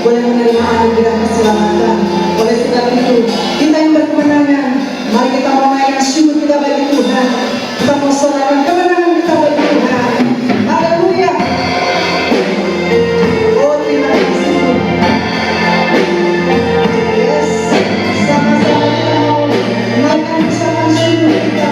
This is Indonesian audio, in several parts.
boleh menerima anugerah keselamatan. Oleh sebab itu, kita yang berkemenangan, mari kita mau naikkan syukur kita bagi Tuhan. Kita mau sorakan kemenangan kita bagi Tuhan. Haleluya. Oh, terima kasih. Yes, sama-sama kita mau naikkan bersama syukur kita.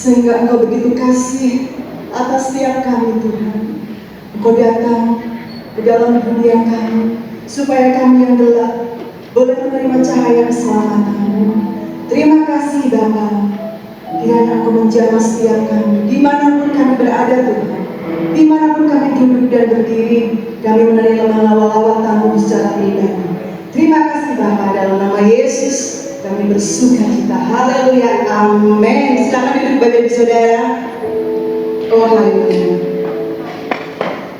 sehingga Engkau begitu kasih atas setiap kami Tuhan. Engkau datang ke dalam dunia kami, supaya kami yang gelap boleh menerima cahaya keselamatan-Mu. Terima kasih Bapa, kiranya Engkau menjamah setiap kami, dimanapun kami berada Tuhan. Dimanapun kami duduk dan berdiri, kami menerima lawatan-Mu secara pribadi. Terima kasih Bapa, dalam nama Yesus kami bersuka cita. Haleluya, amin. Silakan duduk Bapak Ibu Saudara. Oh haleluya.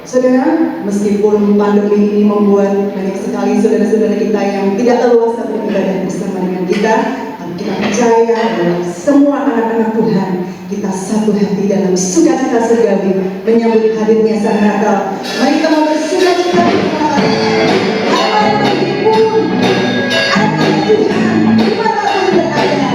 Saudara, meskipun pandemi ini membuat banyak sekali saudara-saudara kita yang tidak leluasa beribadah bersama dengan kita, tapi kita percaya bahwa semua anak-anak Tuhan kita satu hati dalam sukacita surgawi menyambut hadirnya Sang Natal. Mari kita mau bersukacita bersama. Meskipun anak-anak Tuhan dimanapun berada.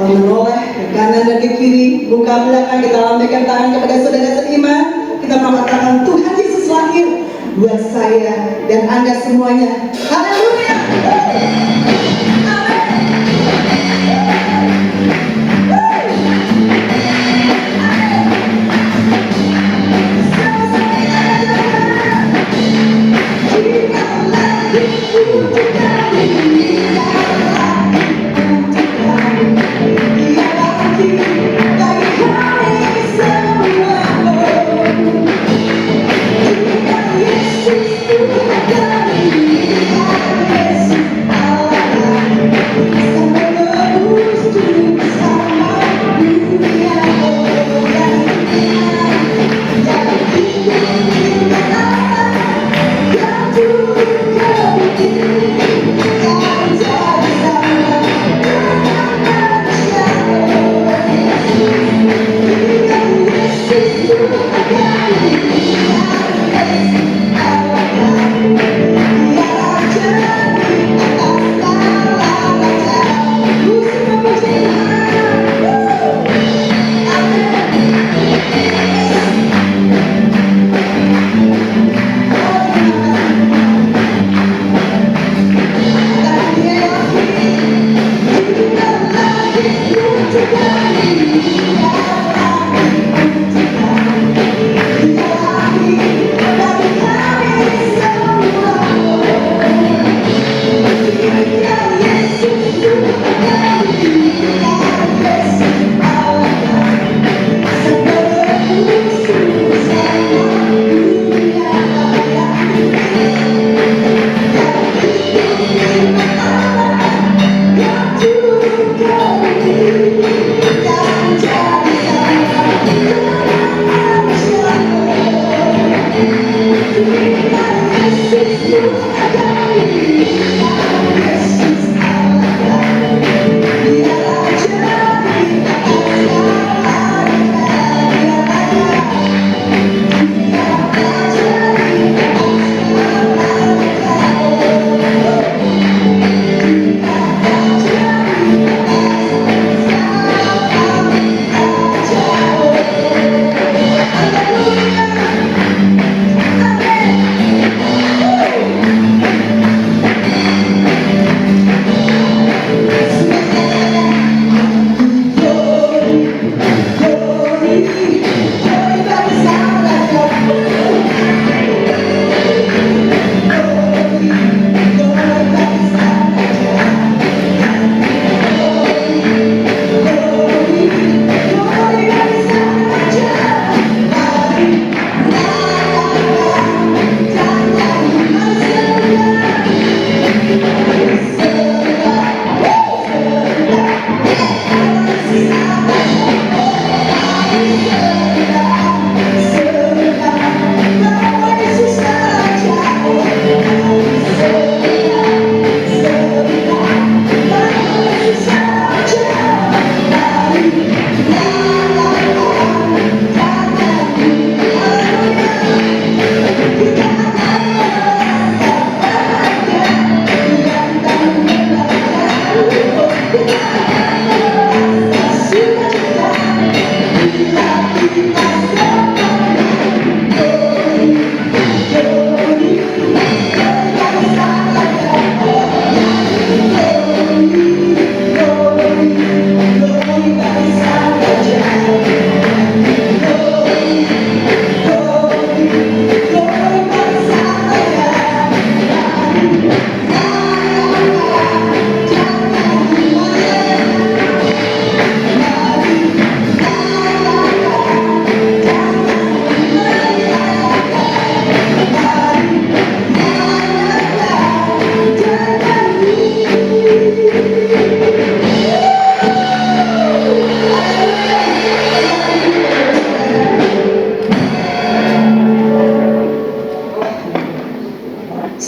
menoleh ke kanan dan ke kiri, buka belakang, kita lambaikan tangan kepada saudara seiman, kita mengatakan Tuhan Yesus lahir buat saya dan Anda semuanya. Haleluya. Amin.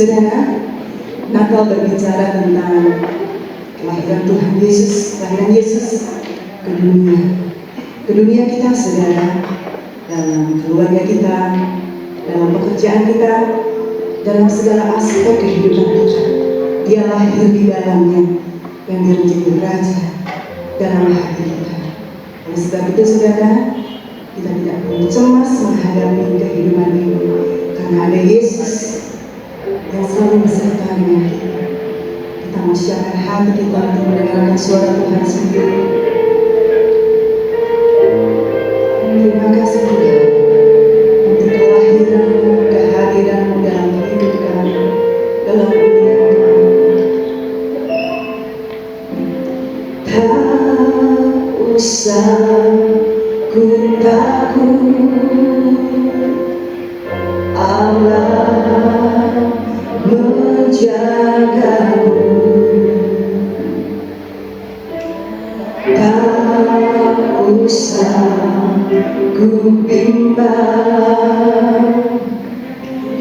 Saudara, Natal berbicara tentang kelahiran Tuhan Yesus, kelahiran Yesus ke dunia. Ke dunia kita, saudara, dalam keluarga kita, dalam pekerjaan kita, dalam segala aspek kehidupan kita. Dia lahir di dalamnya, yang dia menjadi raja dalam hati kita. Oleh sebab itu, saudara, kita tidak perlu cemas menghadapi kehidupan ini, karena ada Yesus yang selalu beserta dengan kita. Kita masyarakat hati kita untuk mendengarkan suara Tuhan sendiri. Terima kasih Tuhan untuk kelahiran-Mu, kehadiran-Mu dalam hidup kami, dalam dunia kami. Tak usah ku takut, Allah menjagamu. Tak usah ku bimbang,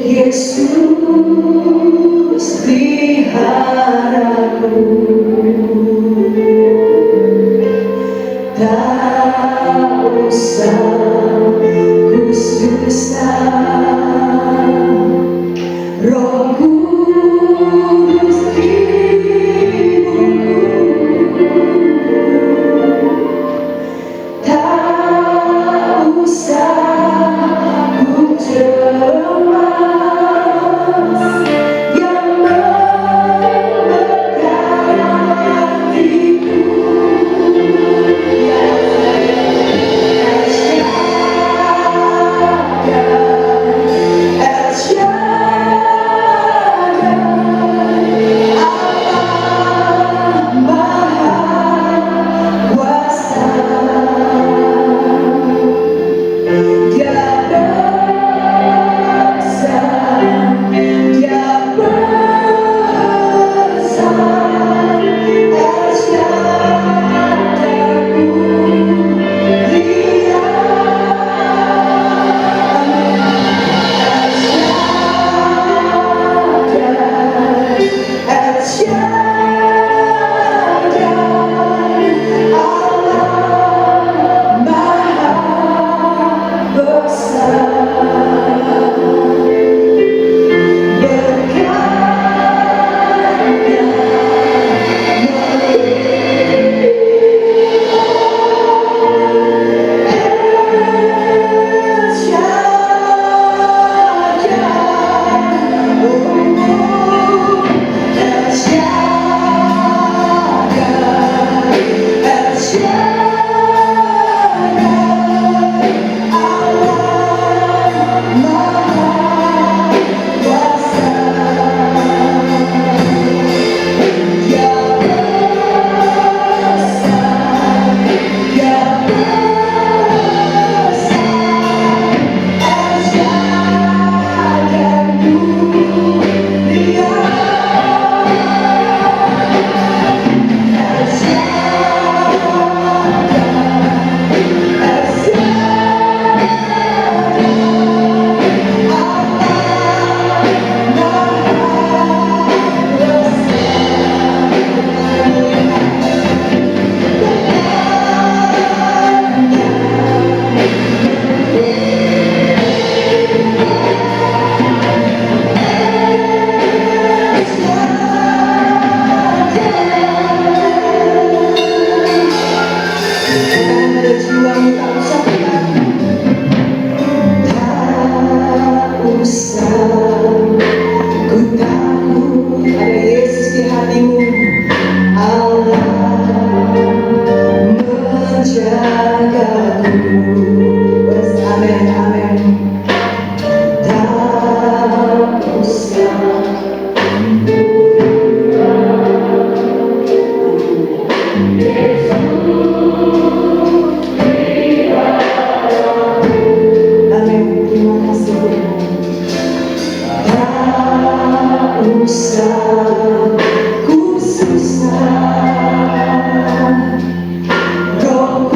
Yesus peliharaku. Tak usah ku susah, Roh Kudus hiburku. Tak usah ku cemas, yang memberkatiku. Roh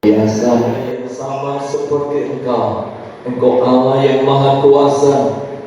biasa yang sama seperti Engkau. Engkau Allah yang Maha Kuasa,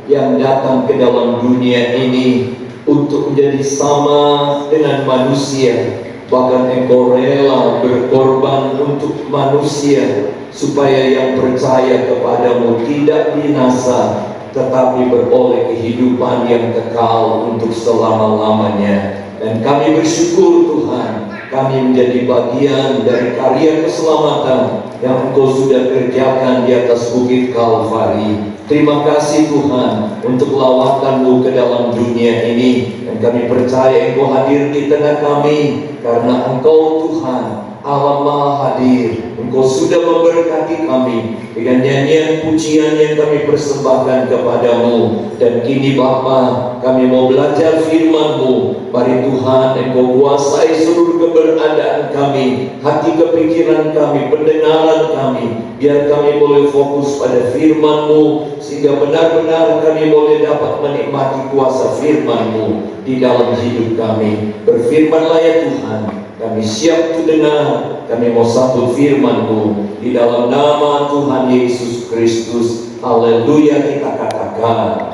yang datang ke dalam dunia ini untuk menjadi sama dengan manusia. Bahkan Engkau rela berkorban untuk manusia, supaya yang percaya kepadamu tidak binasa, tetapi beroleh kehidupan yang kekal untuk selama-lamanya. Dan kami bersyukur Tuhan, kami menjadi bagian dari karya keselamatan yang Engkau sudah kerjakan di atas Bukit Kalvari. Terima kasih Tuhan untuk lawatan-Mu ke dalam dunia ini. Dan kami percaya Engkau hadir di tengah kami, karena Engkau Tuhan Allah Maha Hadir. Engkau sudah memberkati kami dengan nyanyian pujian yang kami persembahkan kepadamu. Dan kini Bapa, kami mau belajar firman-Mu. Mari Tuhan, Engkau kuasai seluruh keberadaan kami, hati kepikiran kami, pendengaran kami. Biar kami boleh fokus pada firman-Mu, sehingga benar-benar kami boleh dapat menikmati kuasa firman-Mu di dalam hidup kami. Berfirmanlah ya Tuhan, kami siap untuk dengar, kami mau sambut firman-Mu di dalam nama Tuhan Yesus Kristus. Haleluya, kita katakan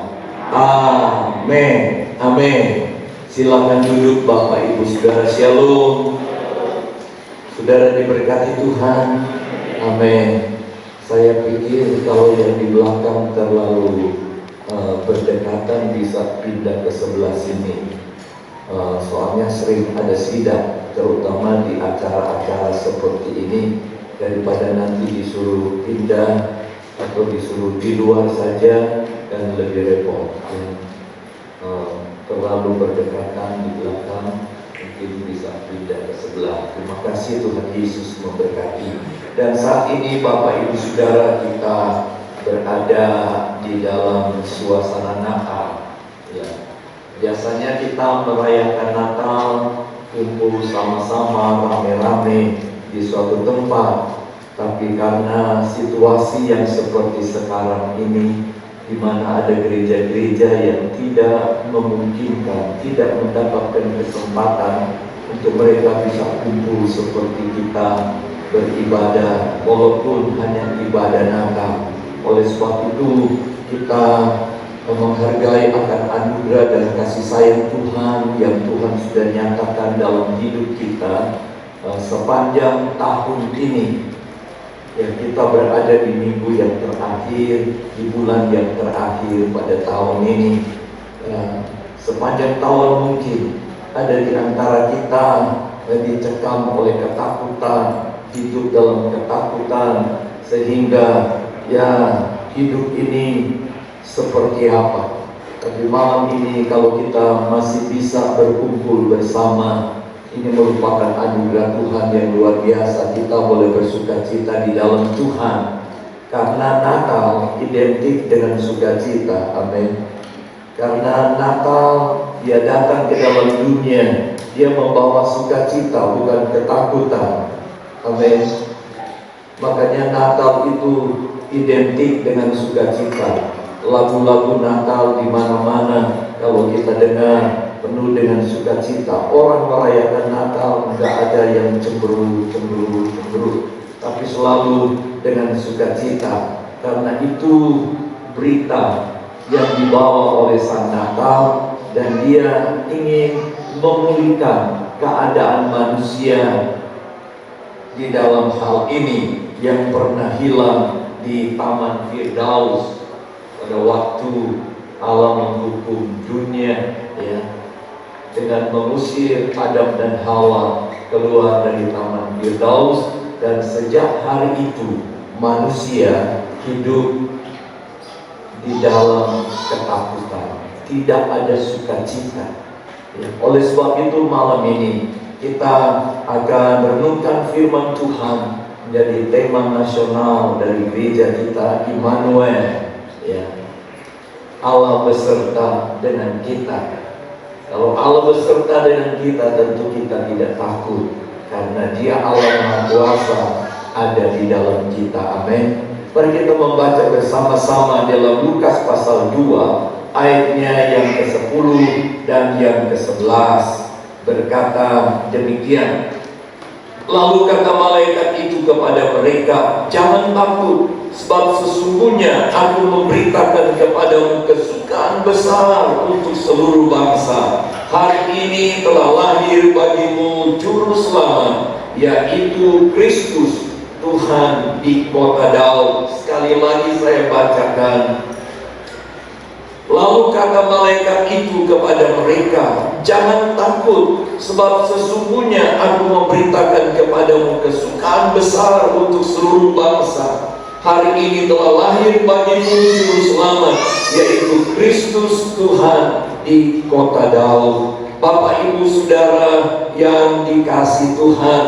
amin. Amin. Silakan duduk Bapak Ibu Saudara. Shalom. Saudara diberkati Tuhan. Amin. Saya pikir kalau yang di belakang terlalu berdekatan bisa pindah ke sebelah sini. Soalnya sering ada sidang, terutama di acara-acara seperti ini, daripada nanti disuruh pindah atau disuruh di luar saja dan lebih repot. Terlalu berdekatan di belakang, mungkin bisa pindah ke sebelah. Terima kasih, Tuhan Yesus memberkati. Dan saat ini Bapak Ibu Saudara, kita berada di dalam suasana Natal. Ya. Biasanya kita merayakan Natal, kumpul sama-sama, rame-rame di suatu tempat. Tapi karena situasi yang seperti sekarang ini, di mana ada gereja-gereja yang tidak memungkinkan, tidak mendapatkan kesempatan untuk mereka bisa kumpul seperti kita beribadah, walaupun hanya ibadah Natal. Oleh sebab itu, kita menghargai akan anugerah dan kasih sayang Tuhan yang Tuhan sudah nyatakan dalam hidup kita sepanjang tahun ini. Ya, kita berada di minggu yang terakhir, di bulan yang terakhir pada tahun ini. Ya, sepanjang tahun mungkin ada di antara kita dicekam oleh ketakutan, hidup dalam ketakutan, sehingga ya hidup ini seperti apa. Tapi malam ini kalau kita masih bisa berkumpul bersama, ini merupakan anugerah Tuhan yang luar biasa. Kita boleh bersukacita di dalam Tuhan, karena Natal identik dengan sukacita. Amin. Karena Natal, Dia datang ke dalam dunia, Dia membawa sukacita, bukan ketakutan. Amin. Makanya Natal itu identik dengan sukacita. Lagu-lagu Natal di mana-mana kalau kita dengar penuh dengan sukacita. Orang merayakan Natal enggak ada yang cemburu, tapi selalu dengan sukacita. Karena itu berita yang dibawa oleh Sang Natal, dan Dia ingin memulihkan keadaan manusia di dalam hal ini yang pernah hilang di Taman Firdaus pada waktu Allah menghukum dunia, ya, dengan mengusir Adam dan Hawa keluar dari Taman Firdaus. Dan sejak hari itu manusia hidup di dalam ketakutan, tidak ada sukacita. Ya, oleh sebab itu malam ini kita akan merenungkan firman Tuhan menjadi tema nasional dari gereja kita, Immanuel. Ya, Allah beserta dengan kita. Kalau Allah beserta dengan kita, tentu kita tidak takut, karena Dia Allah Maha Kuasa ada di dalam kita. Amin. Mari kita membaca bersama-sama dalam Lukas pasal 2 ayatnya yang ke-10 dan yang ke-11. Berkata demikian, Lalu kata malaikat itu kepada mereka, "Jangan takut, sebab sesungguhnya aku memberitakan kepadamu kesukaan besar untuk seluruh bangsa. Hari ini telah lahir bagimu juru selamat, yaitu Kristus Tuhan di kota Daud." Sekali lagi saya bacakan. Lalu kata malaikat itu kepada mereka, "Jangan takut, sebab sesungguhnya aku memberitakan kepadamu kesukaan besar untuk seluruh bangsa. Hari ini telah lahir bagimu juru selamat, yaitu Kristus Tuhan di kota Daud." Bapak, Ibu, Saudara yang dikasihi Tuhan,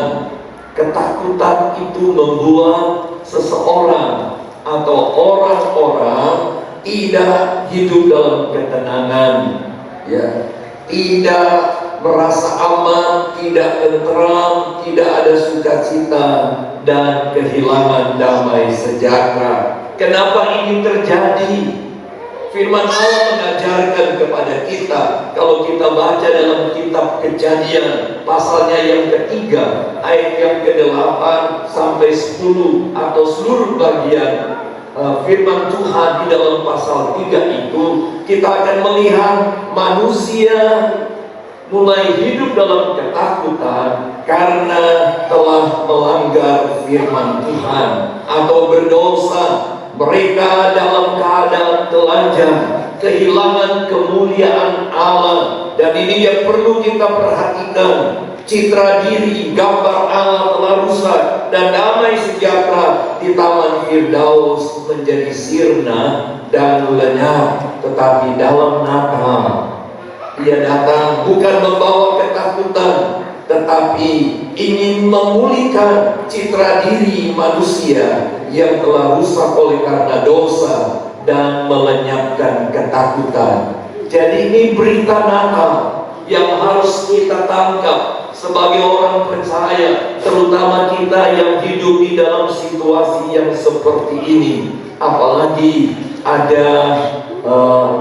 ketakutan itu membuat seseorang atau orang-orang tidak hidup dalam ketenangan, ya, tidak merasa aman, tidak tentram, tidak ada sukacita dan kehilangan damai sejahtera. Kenapa ini terjadi? Firman Allah mengajarkan kepada kita, kalau kita baca dalam kitab Kejadian pasalnya yang ketiga, ayat yang ke-8 sampai 10 atau seluruh bagian firman Tuhan di dalam pasal 3 itu, kita akan melihat manusia mulai hidup dalam ketakutan karena telah melanggar firman Tuhan atau berdosa. Mereka dalam keadaan telanjang, kehilangan kemuliaan Allah. Dan ini yang perlu kita perhatikan. Citra diri, gambar Allah telah rusak, dan damai sejahtera di Taman Firdaus menjadi sirna dan lenyap. Tetapi dalam Natal, Ia datang bukan membawa ketakutan, tetapi ingin memulihkan citra diri manusia yang telah rusak oleh karena dosa dan melenyapkan ketakutan. Jadi ini berita Natal yang harus kita tangkap sebagai orang percaya, terutama kita yang hidup di dalam situasi yang seperti ini. Apalagi ada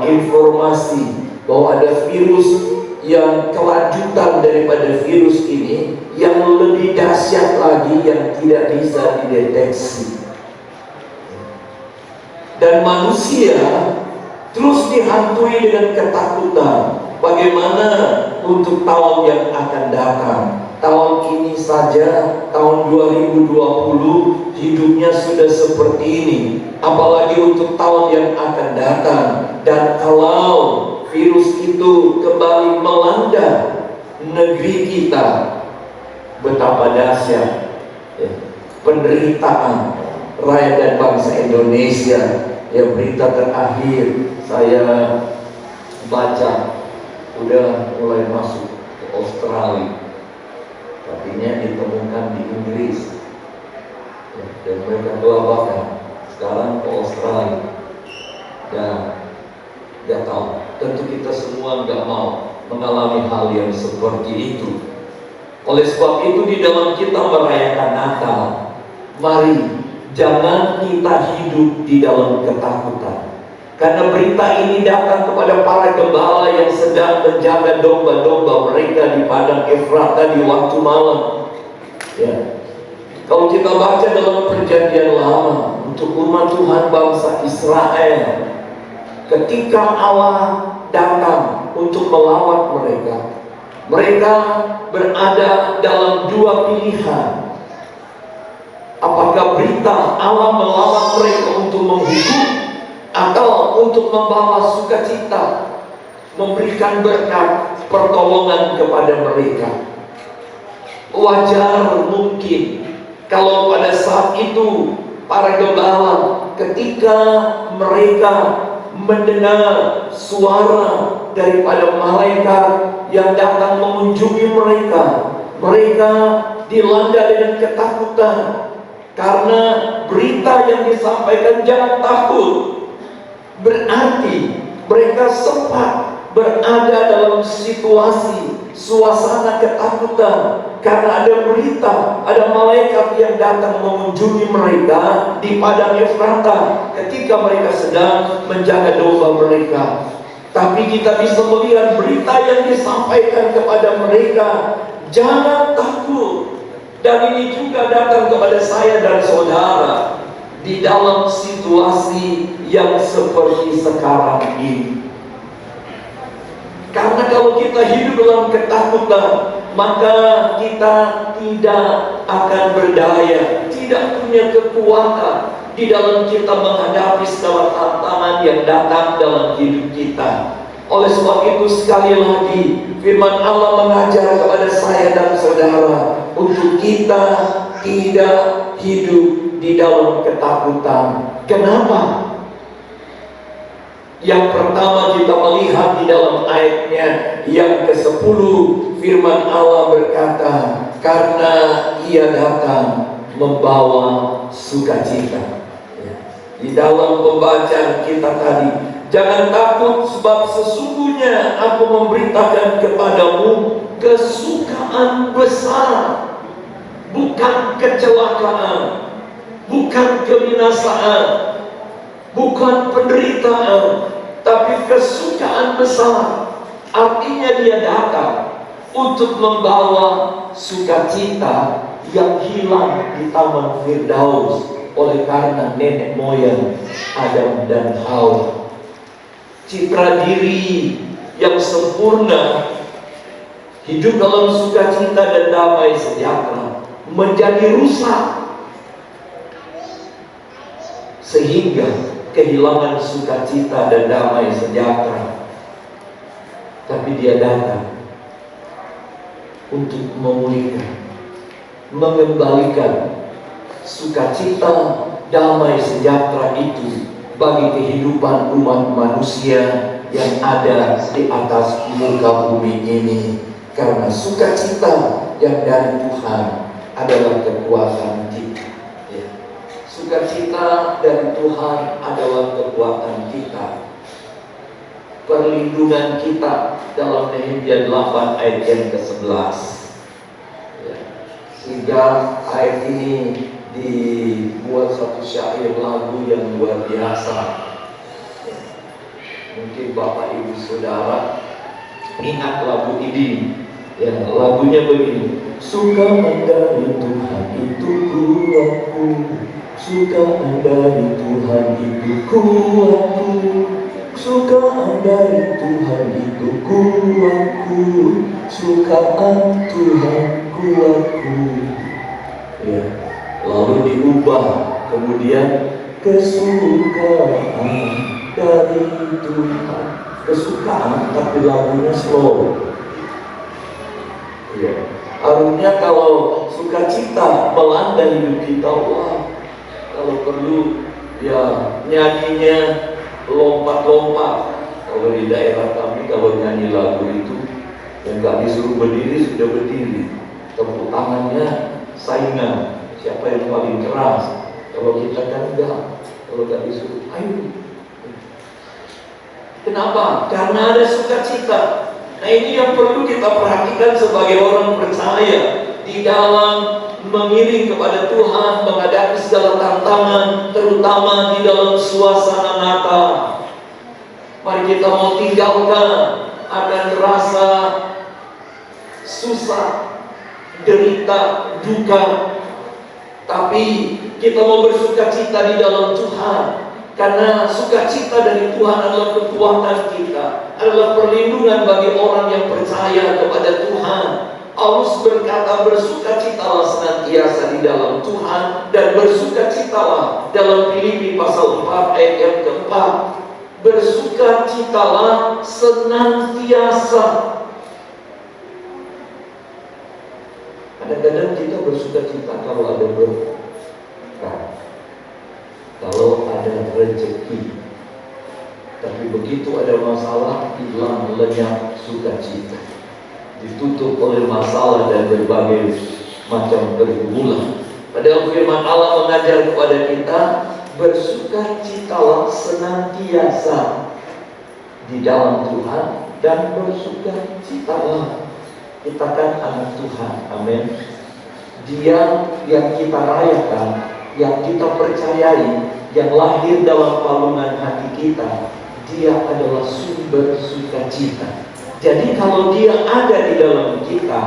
informasi bahwa ada virus yang kelanjutan daripada virus ini yang lebih dahsyat lagi yang tidak bisa dideteksi. Dan manusia terus dihantui dengan ketakutan. Bagaimana untuk tahun yang akan datang? Tahun ini saja, tahun 2020, hidupnya sudah seperti ini. Apalagi untuk tahun yang akan datang. Dan kalau virus itu kembali melanda negeri kita, betapa dahsyat ya, penderitaan rakyat dan bangsa Indonesia. Ya, berita terakhir saya baca udah mulai masuk ke Australia, tadinya ditemukan di Inggris ya, dan mereka kelabakan sekarang ke Australia. Dan nggak tahu, tentu kita semua nggak mau mengalami hal yang seperti itu. Oleh sebab itu di dalam kita merayakan Natal, mari jangan kita hidup di dalam ketakutan. Karena berita ini datang kepada para gembala yang sedang menjaga domba-domba mereka di padang Efrata di waktu malam. Ya. Kalau kita baca dalam Perjanjian Lama untuk umat Tuhan bangsa Israel, ketika Allah datang untuk melawat mereka, mereka berada dalam dua pilihan. Apakah berita Allah melawat mereka untuk menghukum atau untuk membawa sukacita, memberikan berkat pertolongan kepada mereka? Wajar mungkin kalau pada saat itu para gembala ketika mereka mendengar suara daripada malaikat yang datang mengunjungi mereka, mereka dilanda dengan ketakutan karena berita yang disampaikan jangan takut. Berarti mereka sempat berada dalam situasi suasana ketakutan karena ada berita, ada malaikat yang datang mengunjungi mereka di padang Efrata ketika mereka sedang menjaga domba mereka. Tapi kita bisa melihat berita yang disampaikan kepada mereka, jangan takut. Dan ini juga datang kepada saya dan saudara di dalam situasi yang seperti sekarang ini. Karena kalau kita hidup dalam ketakutan, maka kita tidak akan berdaya, tidak punya kekuatan di dalam kita menghadapi segala tantangan yang datang dalam hidup kita. Oleh sebab itu, sekali lagi firman Allah mengajar kepada saya dan saudara untuk kita tidak hidup di dalam ketakutan. Kenapa? Yang pertama, kita melihat di dalam ayatnya yang ke-10, firman Allah berkata, karena Ia datang membawa sukacita. Di dalam pembacaan kita tadi, jangan takut sebab sesungguhnya aku memberitakan kepadamu kesukaan besar, bukan kecelakaan, bukan kebinasaan, bukan penderitaan, tapi kesukaan besar. Artinya Dia datang untuk membawa sukacita yang hilang di Taman Firdaus oleh karena nenek moyang Adam dan Hawa. Citra diri yang sempurna, hidup dalam sukacita dan damai sejahtera, menjadi rusak sehingga kehilangan sukacita dan damai sejahtera. Tapi Dia datang untuk memulihkan, mengembalikan sukacita, damai sejahtera itu bagi kehidupan umat manusia yang ada di atas muka bumi ini. Karena sukacita yang dari Tuhan adalah kekuatan kita. Sukacita dari Tuhan adalah kekuatan kita, perlindungan kita dalam Nehemia 8 ayat yang ke-11. Sehingga ayat ini dibuat satu syair lagu yang luar biasa. Mungkin Bapak Ibu Saudara ingat lagu ini. Ya, lagunya begini. Sukaan dari Tuhan itu kuatku, sukaan dari Tuhan itu kuatku, sukaan dari Tuhan itu kuatku, sukaan Tuhan kuatku. Ya. Lalu diubah kemudian kesukaan dari Tuhan. Kesukaan tapi lagunya slow. Ya. Harusnya kalau sukacita melanda hidup kita, wah, kalau perlu ya nyanyinya lompat-lompat. Kalau di daerah kami kalau nyanyi lagu itu yang nggak disuruh berdiri sudah berdiri, tepuk tangannya saingan. Siapa yang paling keras? Kalau kita kan enggak. Kalau nggak disuruh, ayo. Kenapa? Karena ada sukacita. Nah, ini yang perlu kita perhatikan sebagai orang percaya di dalam mengiring kepada Tuhan, menghadapi segala tantangan, terutama di dalam suasana Natal. Mari kita mau tinggalkan akan rasa susah, derita, duka. Tapi kita mau bersukacita di dalam Tuhan. Karena sukacita dari Tuhan adalah kekuatan kita, adalah perlindungan bagi orang yang percaya kepada Tuhan. Paulus berkata, bersukacitalah senantiasa di dalam Tuhan, dan bersukacitalah dalam Filipi pasal 4 ayat yang keempat. Bersukacitalah senantiasa. Kadang-kadang kita bersukacita kalau ada berkah, kalau ada rezeki. Tapi begitu ada masalah, hilang lenyap sukacita, ditutup oleh masalah dan berbagai macam pergumulan. Padahal firman Allah mengajar kepada kita, bersukacitalah senantiasa di dalam Tuhan, dan bersukacitalah. Kita kan anak Tuhan, amin. Dia yang kita rayakan, yang kita percayai, yang lahir dalam palungan hati kita, Dia adalah sumber sukacita. Jadi kalau Dia ada di dalam kita,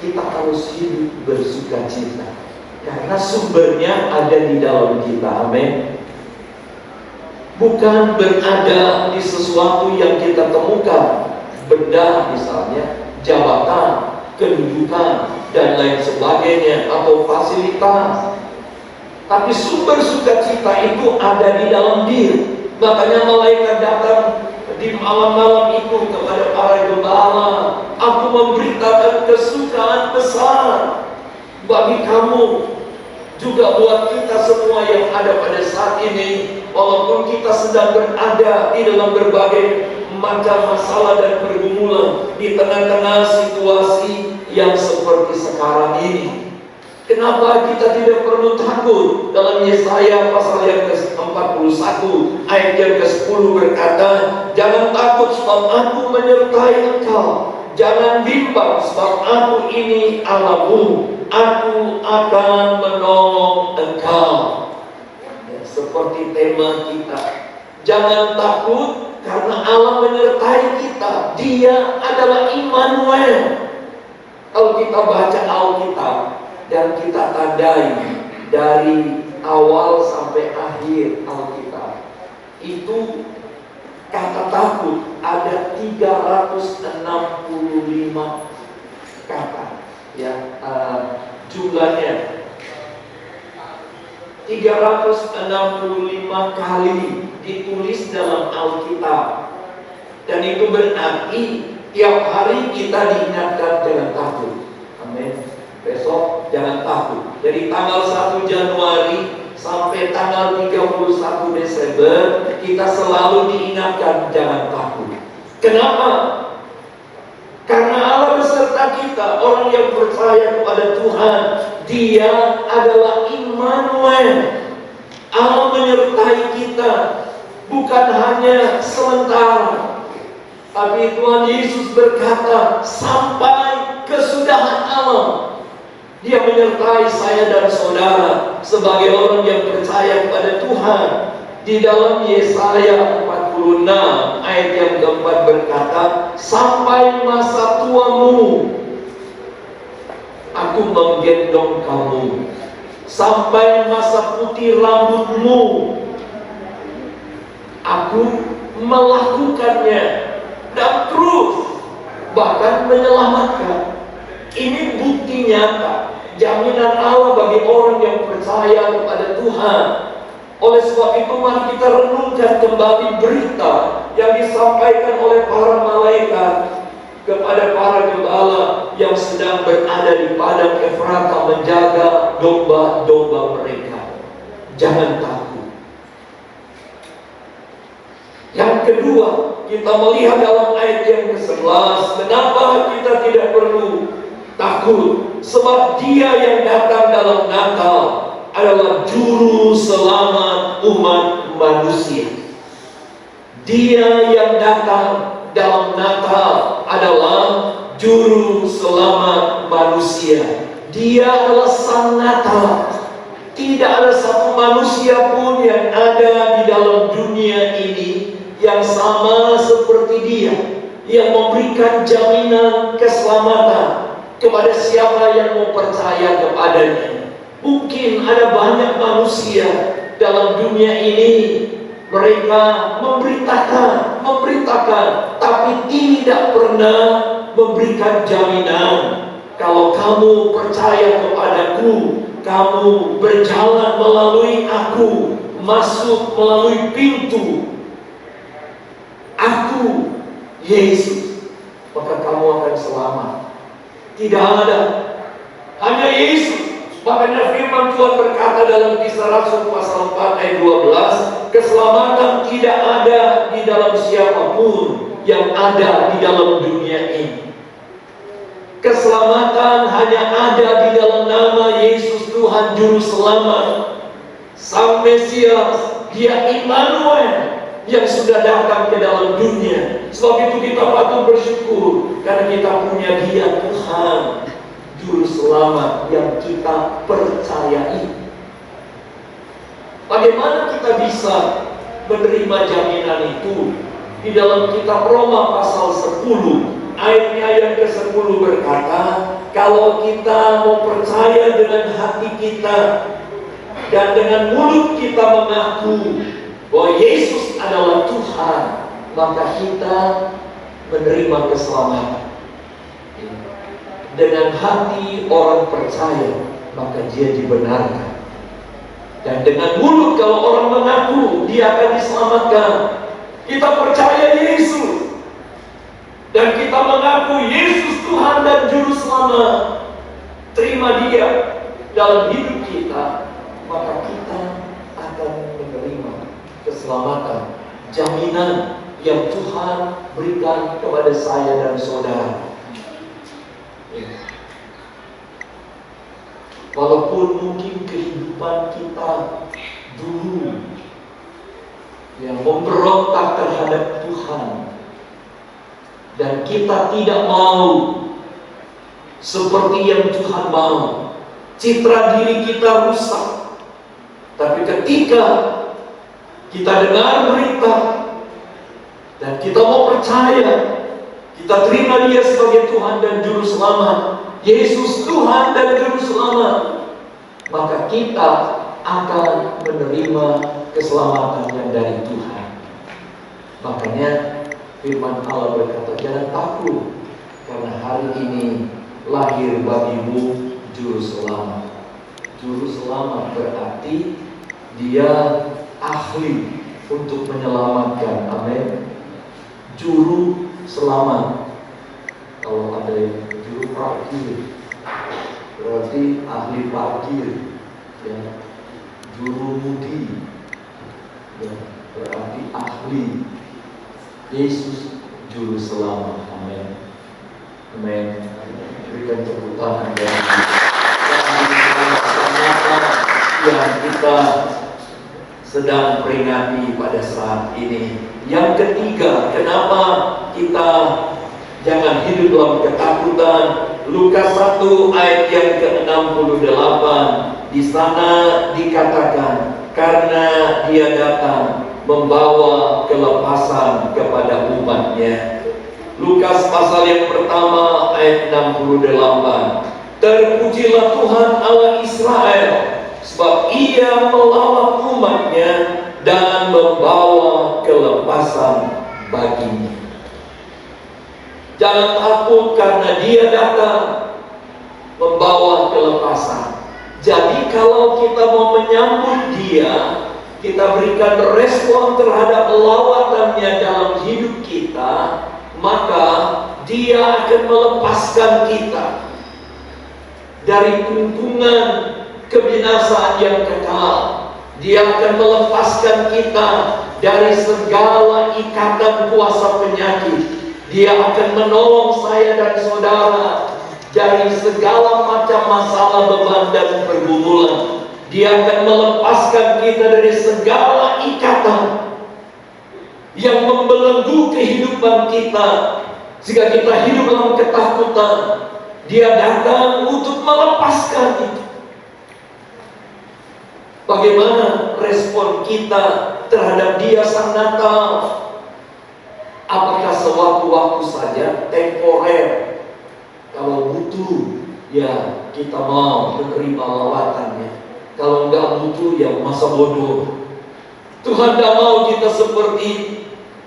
kita harus hidup bersuka cita. Karena sumbernya ada di dalam kita. Amin. Bukan berada di sesuatu yang kita temukan, benda misalnya, jabatan, kedudukan, dan lain sebagainya, atau fasilitas. Tapi sumber sukacita itu ada di dalam diri. Makanya malaikat datang di malam-malam itu kepada para gembala. Aku memberitakan kesukaan besar bagi kamu, juga buat kita semua yang ada pada saat ini. Walaupun kita sedang berada di dalam berbagai macam masalah dan pergumulan, di tengah-tengah situasi yang seperti sekarang ini, kenapa kita tidak perlu takut? Dalam Yesaya pasal yang ke-41 ayat yang ke-10 berkata, jangan takut sebab aku menyertai engkau. Jangan bimbang sebab aku ini Allahmu. Aku akan menolong engkau. Ya, seperti tema kita. Jangan takut karena Allah menyertai kita. Dia adalah Immanuel. Kalau kita baca Alkitab dan kita tandai dari awal sampai akhir Alkitab, itu kata takut ada 365 kata, ya, jumlahnya 365 kali ditulis dalam Alkitab. Dan itu berarti tiap hari kita diingatkan jangan takut. Amin. Besok jangan takut. Dari tanggal 1 Januari sampai tanggal 31 Desember kita selalu diingatkan jangan takut. Kenapa? Karena Allah beserta kita, orang yang percaya kepada Tuhan. Dia adalah Immanuel. Allah menyertai kita, bukan hanya sementara, tapi Tuhan Yesus berkata sampai kesudahan alam. Dia menyertai saya dan saudara sebagai orang yang percaya kepada Tuhan. Di dalam Yesaya 46 ayat yang keempat berkata, sampai masa tuamu aku menggendong kamu, sampai masa putih rambutmu aku melakukannya, dan terus bahkan menyelamatkan. Ini bukti nyata, jaminan Allah bagi orang yang percaya kepada Tuhan. Oleh sebab itu mari kita renungkan kembali berita yang disampaikan oleh para malaikat kepada para gembala yang sedang berada di padang Efrata menjaga domba-domba mereka. Jangan takut. Yang kedua, kita melihat dalam ayat yang ke-11, kenapa kita tidak perlu takut? Sebab Dia yang datang dalam Natal adalah juru selamat umat manusia. Dia yang datang dalam Natal adalah juru selamat manusia. Dia adalah Sang Natal. Tidak ada satu manusia pun yang ada di dalam dunia ini yang sama seperti Dia, yang memberikan jaminan keselamatan kepada siapa yang mau percaya kepadanya. Mungkin ada banyak manusia dalam dunia ini, mereka memberitakan, tapi tidak pernah memberikan jaminan. Kalau kamu percaya kepadaku, kamu berjalan melalui aku, masuk melalui pintu aku, Yesus, maka kamu akan selamat. Tidak ada, hanya Yesus. Makanya firman Tuhan berkata dalam Kisah Rasul pasal 4 ayat 12, keselamatan tidak ada di dalam siapapun yang ada di dalam dunia ini. Keselamatan hanya ada di dalam nama Yesus Tuhan Juru Selamat, Sang Mesias. Dia Immanuel yang sudah datang ke dalam dunia. Sebab itu kita patut bersyukur karena kita punya Dia Tuhan Juru Selamat yang kita percayai. Bagaimana kita bisa menerima jaminan itu? Di dalam kitab Roma pasal 10 ayatnya yang ke-10 berkata, kalau kita mau percaya dengan hati kita dan dengan mulut kita mengaku bahwa Yesus adalah Tuhan, maka kita menerima keselamatan. Dengan hati orang percaya, maka dia dibenarkan. Dan dengan mulut kalau orang mengaku, dia akan diselamatkan. Kita percaya Yesus, dan kita mengaku Yesus Tuhan dan Juru Selamat, terima Dia dalam hidup kita, maka kita akan menerima keselamatan, jaminan yang Tuhan berikan kepada saya dan saudara. Walaupun mungkin kehidupan kita dulu yang memberontak terhadap Tuhan, dan kita tidak mau seperti yang Tuhan mau, citra diri kita rusak. Tapi ketika kita dengar berita dan kita mau percaya, kita terima Dia sebagai Tuhan dan Juru Selamat, Yesus Tuhan dan Juru Selamat, maka kita akan menerima keselamatan yang dari Tuhan. Makanya firman Allah berkata, jangan takut, karena hari ini lahir bagimu Juru Selamat. Juru Selamat berarti Dia ahli untuk menyelamatkan. Amin. Juru Selamat. Kalau ada yang juru parkir, berarti ahli parkir, ya. Juru mudi, ya, berarti ahli. Yesus Juru Selamat. Amin. Amin. Berikan tepuk tangan yang kita sedang peringati pada saat ini. Yang ketiga, kenapa kita jangan hidup dalam ketakutan? Lukas 1 ayat yang ke-68, di sana dikatakan, karena Dia datang membawa kelepasan kepada umatnya. Lukas pasal yang pertama ayat 68, terpujilah Tuhan Allah Israel, sebab Ia melawat umatnya dan membawa kelepasan baginya. Jangan takut, karena Dia datang membawa kelepasan. Jadi kalau kita mau menyambut Dia, kita berikan respon terhadap lawatannya dalam hidup kita, maka Dia akan melepaskan kita dari kuntungan kebinasaan yang kekal. Dia akan melepaskan kita dari segala ikatan kuasa penyakit. Dia akan menolong saya dan saudara dari segala macam masalah, beban, dan pergumulan. Dia akan melepaskan kita dari segala ikatan yang membelenggu kehidupan kita, sehingga kita hidup dalam ketakutan. Dia datang untuk melepaskan itu. Bagaimana respon kita terhadap Dia Sang Natal? Apakah sewaktu-waktu saja, temporer? Kalau butuh, ya kita mau menerima lawatannya. Kalau enggak butuh, ya masa bodoh. Tuhan tidak mau kita seperti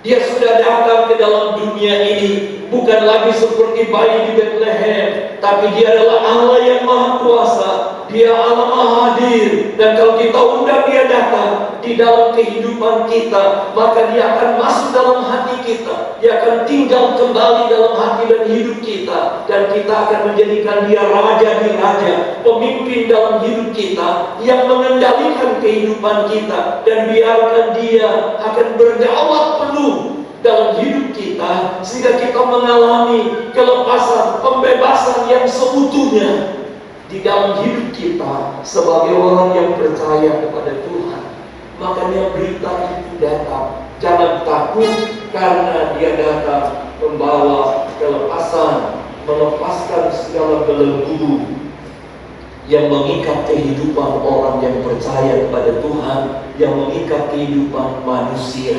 Dia sudah datang ke dalam dunia ini, bukan lagi seperti bayi di Bethlehem, tapi Dia adalah Allah yang Maha Kuasa. Dia Allah Maha Hadir. Dan kalau kita undang Dia datang di dalam kehidupan kita, maka Dia akan masuk dalam hati kita. Dia akan tinggal kembali dalam hati dan hidup kita. Dan kita akan menjadikan Dia Raja di Raja, pemimpin dalam hidup kita, yang mengendalikan kehidupan kita. Dan biarkan Dia akan berdaulat penuh dalam hidup kita, sehingga kita mengalami kelepasan, pembebasan yang seutuhnya di dalam hidup kita sebagai orang yang percaya kepada Tuhan. Makanya berita itu datang. Jangan takut, karena Dia datang membawa kelepasan, melepaskan segala belenggu yang mengikat kehidupan orang yang percaya kepada Tuhan, yang mengikat kehidupan manusia.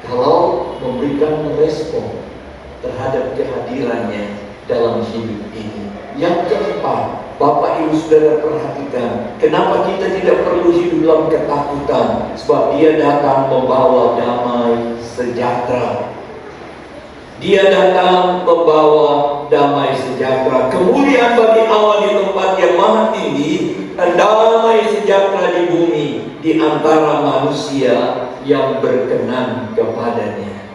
Kalau memberikan respon terhadap kehadirannya dalam hidup ini. Yang keempat, Bapak Ibu Saudara perhatikan, kenapa kita tidak perlu hidup dalam ketakutan? Sebab Dia datang membawa damai sejahtera. Dia datang membawa damai sejahtera. Kemuliaan bagi Allah di tempat yang maha tinggi, dan damai sejahtera di bumi di antara manusia yang berkenan kepadanya.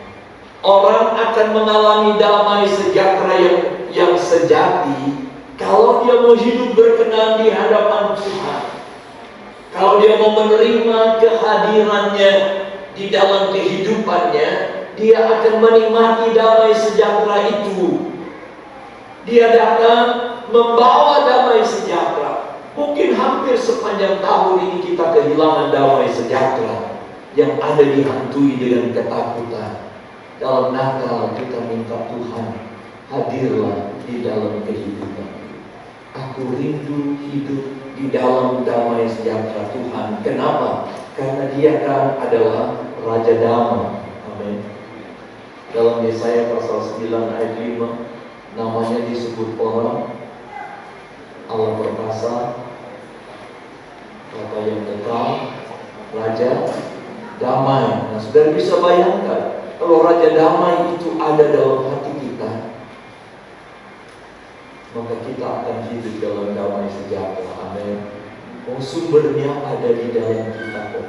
Orang akan mengalami damai sejahtera yang sejati kalau dia mau hidup berkenan di hadapan Tuhan. Kalau dia mau menerima kehadirannya di dalam kehidupannya, dia akan menikmati damai sejahtera itu. Dia datang membawa damai sejahtera. Mungkin hampir sepanjang tahun ini kita kehilangan damai sejahtera yang ada dihantui dengan ketakutan. Dalam Natal kita minta Tuhan, hadirlah di dalam kehidupan. Aku rindu hidup di dalam damai sejahtera Tuhan. Kenapa? Karena Dia kan adalah Raja Damai. Amin. Dalam Yesaya pasal 9 ayat 5, namanya disebut orang Allah perkasa, Bapa yang kekal, Raja Damai. Nah, saudara bisa bayangkan, kalau Raja Damai itu ada dalam hati kita, maka kita akan hidup dalam damai sejahtera. Amin. Oh, sumbernya ada di dalam kita kok.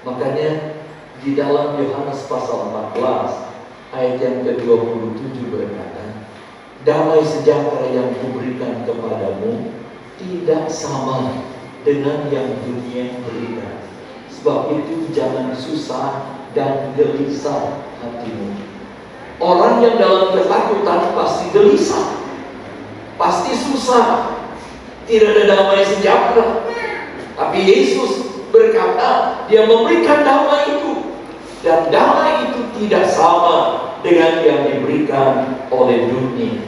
Makanya di dalam Yohanes pasal 14 ayat yang ke-27 berkata, damai sejahtera yang kuberikan kepadamu tidak sama dengan yang dunia berikan. Sebab itu jangan susah dan gelisah hatimu. Orang yang dalam ketakutan pasti gelisah, pasti susah, tidak ada damai sejahtera. Tapi Yesus berkata, Dia memberikan damai itu, dan damai itu tidak sama dengan yang diberikan oleh dunia.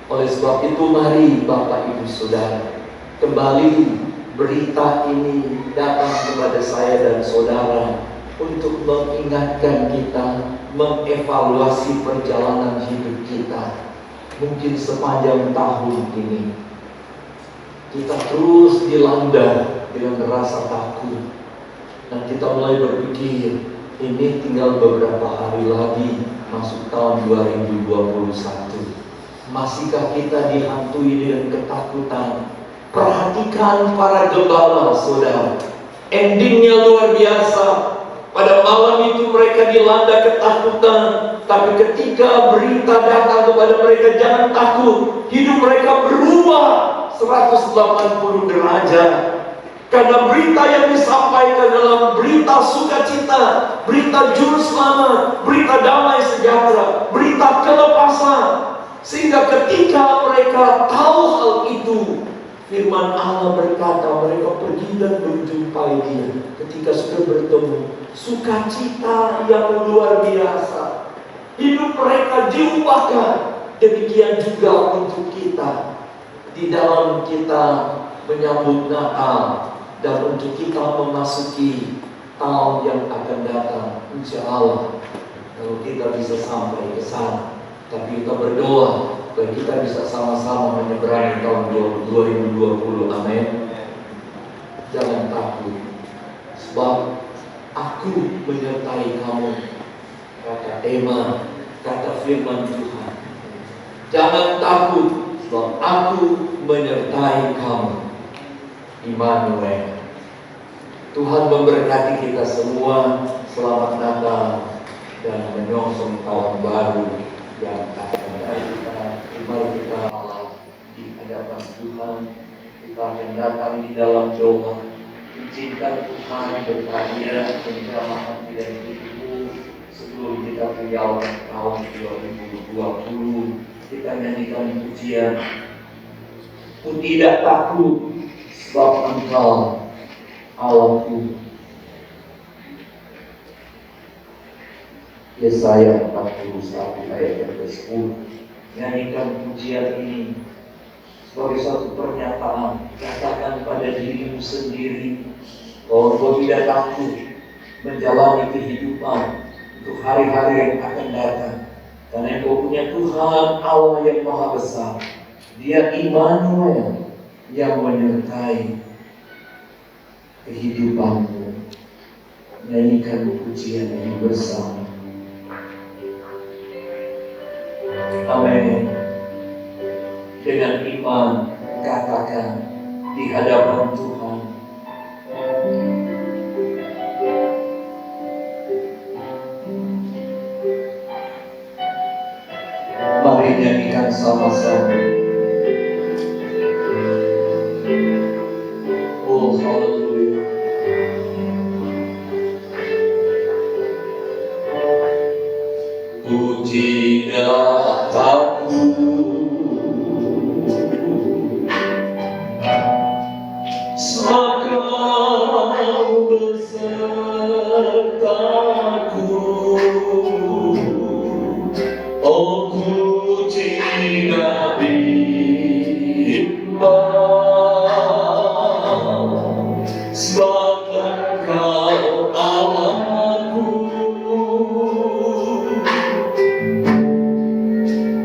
Oleh sebab itu mari Bapak Ibu Saudara, kembali berita ini datang kepada saya dan saudara untuk mengingatkan kita, mengevaluasi perjalanan hidup kita. Mungkin sepanjang tahun ini kita terus dilanda dengan rasa takut, dan kita mulai berpikir, ini tinggal beberapa hari lagi masuk tahun 2021. Masihkah kita dihantui dengan ketakutan? Perhatikan para gembala, saudara. Endingnya luar biasa. Pada malam itu mereka dilanda ketakutan, tapi ketika berita datang kepada mereka, jangan takut, hidup mereka berubah 180 derajat. Karena berita yang disampaikan dalam berita sukacita, berita juru selamat, berita damai sejahtera, berita kelepasan. Sehingga ketika mereka tahu hal itu, firman Allah berkata, mereka pergi dan menjumpai Dia. Ketika sudah bertemu, sukacita yang luar biasa. Hidup mereka diubahkan. Demikian juga untuk kita. Di dalam kita menyambut Natal, dan untuk kita memasuki tahun yang akan datang, insya Allah, kalau kita bisa sampai ke sana. Tapi kita berdoa supaya kita bisa sama-sama menyeberangi tahun 2020. Amin. Jangan takut, sebab aku menyertai kamu, kata tema, kata firman Tuhan. Jangan takut, sebab aku menyertai kamu. Immanuel. Tuhan memberkati kita semua. Selamat Natal dan menyongsong tahun baru yang akan datang. Mari kita di hadapan Tuhan. Kita akan datang di dalam doa. Izinkan Tuhan berkarya menjamah hati dan hidupmu sebelum kita tinggalkan tahun 2020. Kita nyanyikan pujian. Ku tidak takut, sebab Engkau Allahku. Yesaya 41 ayat yang ke-10. Nyanyikan pujian ini sebagai suatu pernyataan. Katakan pada dirimu sendiri bahwa engkau tidak takut menjalani kehidupan untuk hari-hari yang akan datang. Karena Engkau punya Tuhan Allah yang Maha Besar. Dia Immanuel yang menyertai kehidupanmu. Nyanyikan pujian ini bersama. Amin. Dengan iman katakan di hadapan Tuhan, mari nyanyikan sama-sama. Oh haleluya. Puji namamu, Kau besertaku. Oh puji Nabi imbang, sebab Kau Allahku.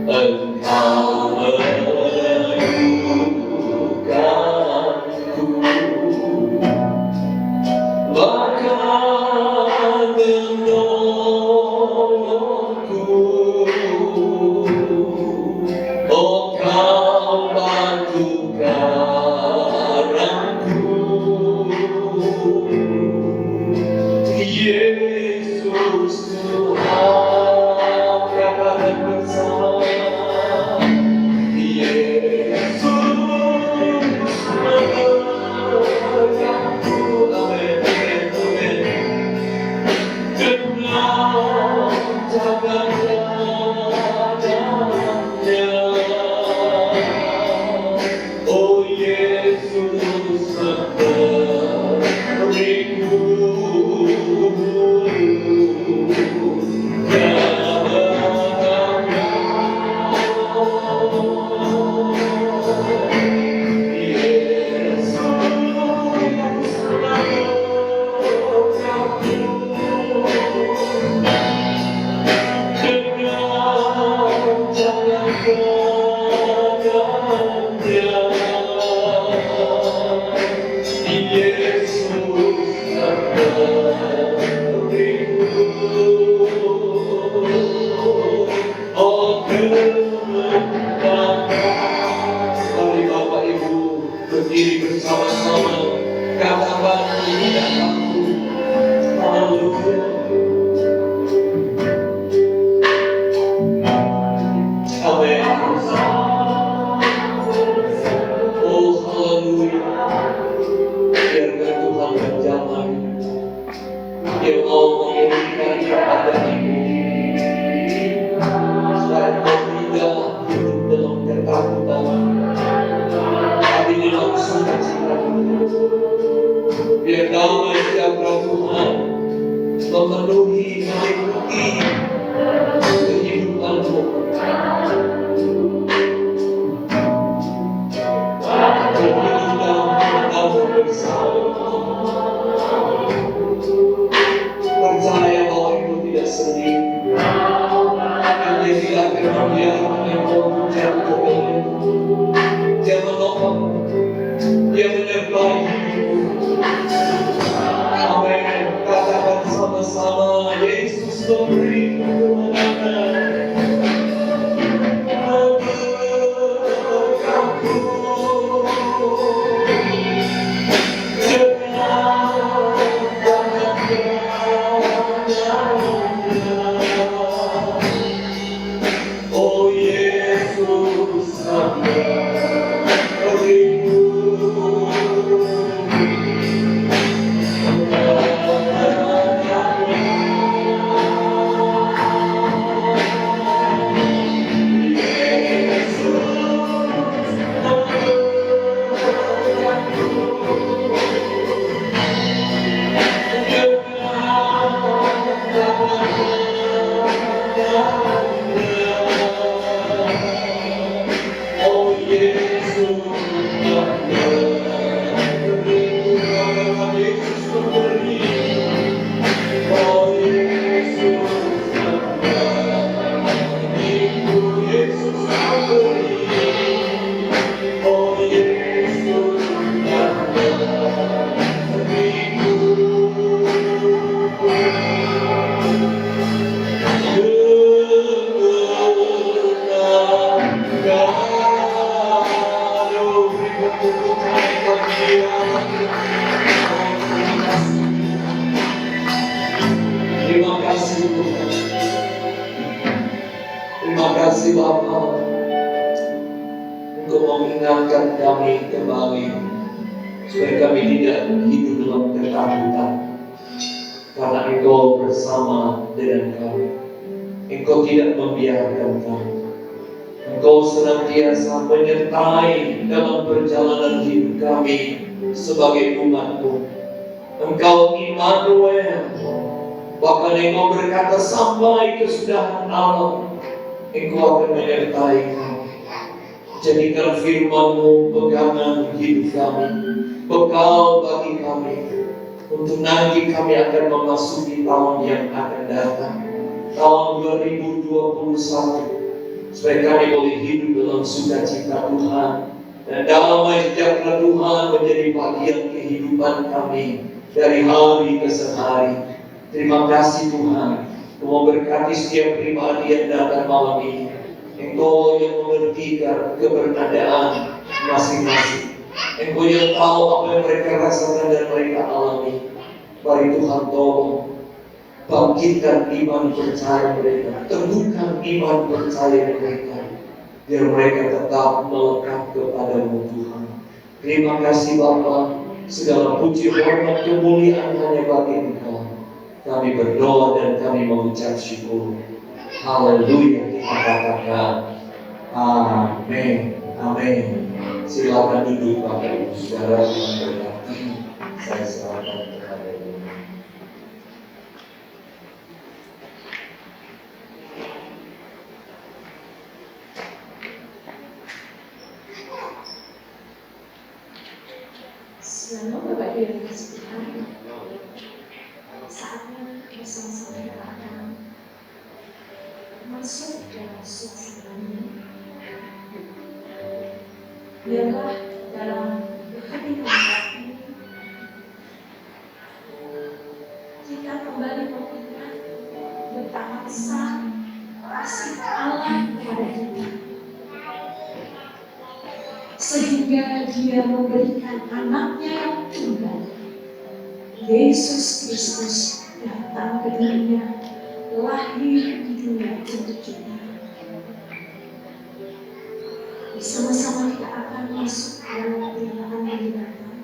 Engkau menyembuhkanku, bahkan menolongku. Oh Kau bantu karangku, Yesus Tuhan. Katakan bersama, Yesus menyertaku. Amin, amin, amin. Dengan tangan-Nya, oh Yesus memberiku Mari Bapak Ibu berdiri bersama-sama, katakan ini aku. Haleluya. Amin. Oh haleluya. Biarkan Tuhan menjamah, Dia mau memberikan kepada ibu. Selain kau tidak hidup dalam ketakutan, tapi dalam sukacita. Biar damai sejahtera Tuhan memenuhi, meliputi kehidupanmu. Berhidup dalam damai bersama. Percaya bahwa ibu tidak sendiri. Dia tidak akan membiarkan engkau jatuh. Dia menolong, Dia menyertai hidupmu. Amin. Katakan sama-sama, Yesus memberiku. Terima kasih Tuhan. Terima kasih Bapa. Engkau mengingatkan kami kembali supaya kami tidak hidup dalam ketakutan, karena Engkau bersama dengan kami. Engkau tidak membiarkan kami. Engkau senantiasa menyertai dalam perjalanan hidup kami sebagai umat-Mu. Engkau Immanuel. Bahkan Engkau berkata sampai kesudahan alam, Engkau akan menyertai kami. Jadikan firman-Mu pegangan hidup kami, bekal bagi kami, untuk nanti kami akan memasuki tahun yang akan datang, tahun 2021, supaya kami boleh hidup dalam sukacita Tuhan, dan damai sejahtera Tuhan menjadi bagian kehidupan kami dari hari ke hari. Terima kasih Tuhan, Engkau memberkati setiap pribadi yang datang malam ini. Engkau yang mengerti keberadaan masing-masing. Engkau yang tahu apa yang mereka rasakan dan mereka alami. Bagi Tuhan tolong bangkitkan iman percaya mereka, teguhkan iman percaya mereka, biar mereka tetap melekat kepadamu Tuhan. Terima kasih Bapa, segala puji hormat kemuliaan hanya bagi Engkau. Kami berdoa dan kami mengucap syukur. Haleluya, kita katakan amin, amin. Silakan duduk Bapak Ibu Saudara yang berkati. Saya serahkan kepada Ibu. Selamat Bapak Ibu yang dikasihi Tuhan. Saatnya bersama-sama kita akan masuk dalam suasana ini. Biarlah dalam kehadiran Tuhan ini kita kembali mengingat betapa besar kasih Allah kepada kita, sehingga Dia memberikan anaknya yang tunggal, Yesus Kristus, datang ke dunia, lahir di dunia untuk kita. Bersama-sama kita akan masuk dalam peringatan menyenangkan.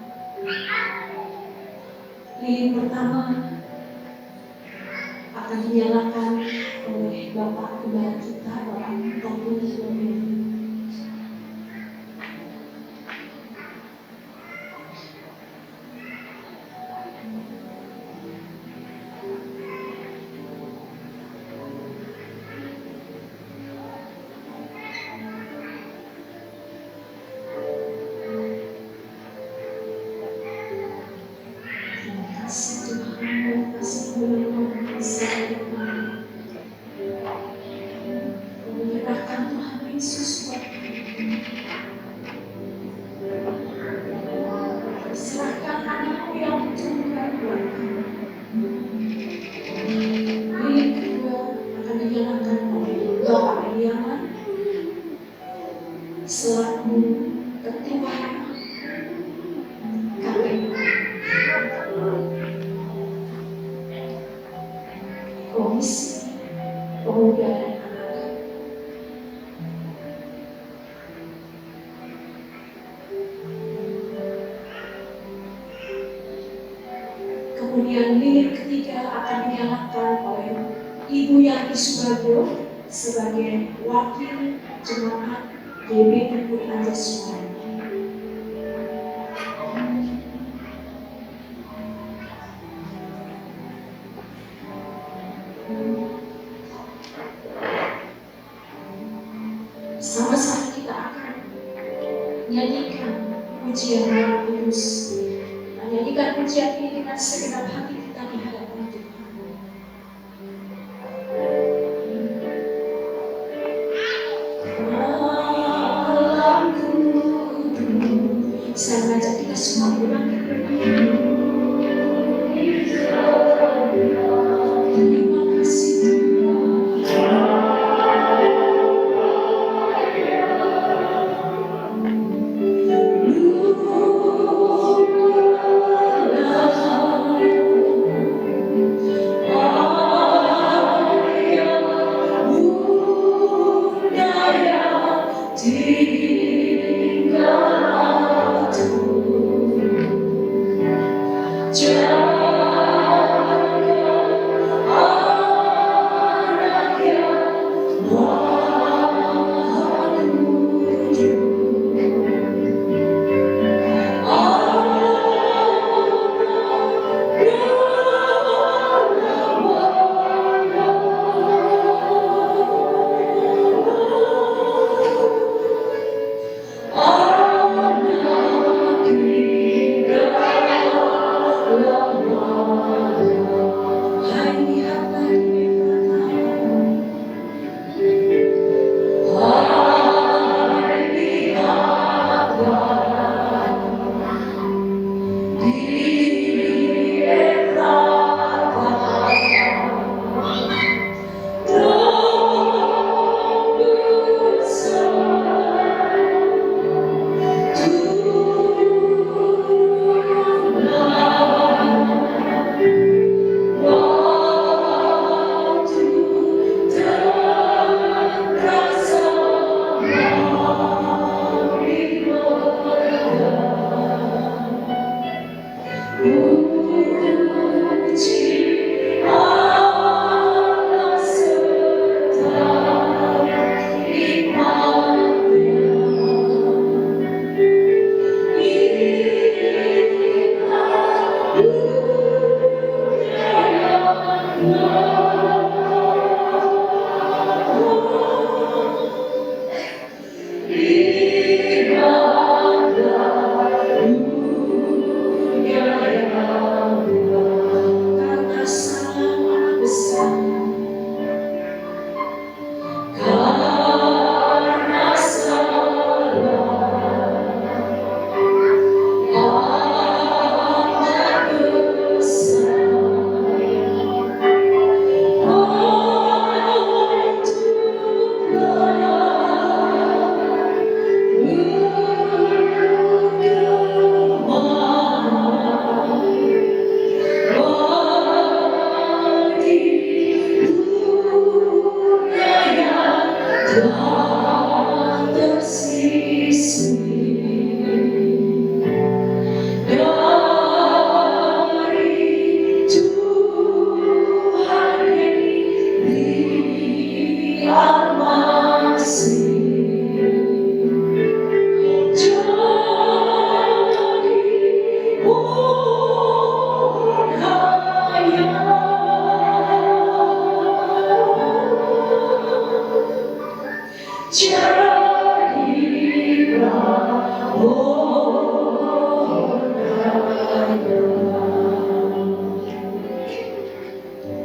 Lilin pertama akan dinyalakan oleh Bapak Gembala kita, Bapak Tony Romeo. Selaku Ketua KPU Komisi Pemuda dan Anak. Kemudian lilin ketiga akan dinyalakan oleh Ibu Yanti Subagio sebagai wakil jemaat GB Tubuh Anjasmara. Sama-sama kita akan nyanyikan pujian Roh Kudus. Nyanyikan pujian ini dengan segenap hati kita di hadapan Tuhan. Saya mengajak kita semua pulang ke rumah. Terima kasih Tuhan. Luar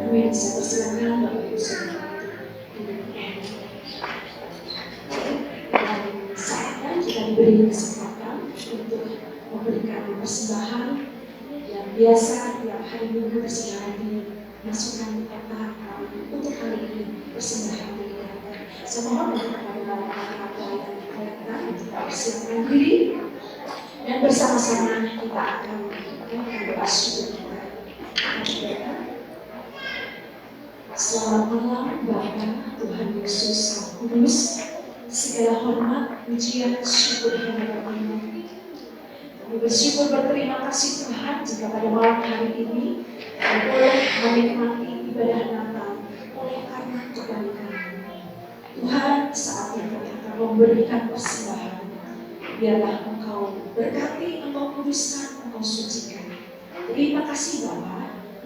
Amin. Saya persilakan Bapak Ibu Saudara. Dan saatnya kita diberi kesempatan untuk memberikan persembahan yang biasa tiap hari Minggu bersedia dimasukkan di kotak untuk hari ini persembahan diberikan. Saya mohon untuk kepada para pelayan pelayan untuk persilakan diri dan bersama-sama kita akan melakukan doa syukur kita. Selamat malam Bapa, Tuhan Yesus Sang Kudus. Segala hormat, pujian, syukur hanya bagi-Mu. Kami bersyukur berterima kasih Tuhan jika pada malam hari ini kami boleh menikmati ibadah Natal oleh karena kebaikan Tuhan. Saat ini kami akan memberikan persembahan. Biarlah Engkau berkati, Engkau kuduskan, Engkau sucikan. Terima kasih Bapa.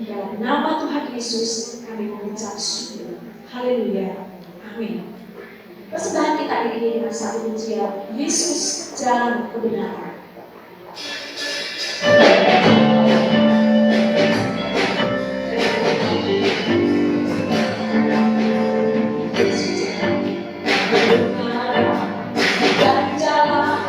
Dalam nama Tuhan Yesus kami mengucap syukur. Haleluya. Amin. Persembahan kita ini dengan satu pujian Yesus Jalan Kebenaran. Yesus jalan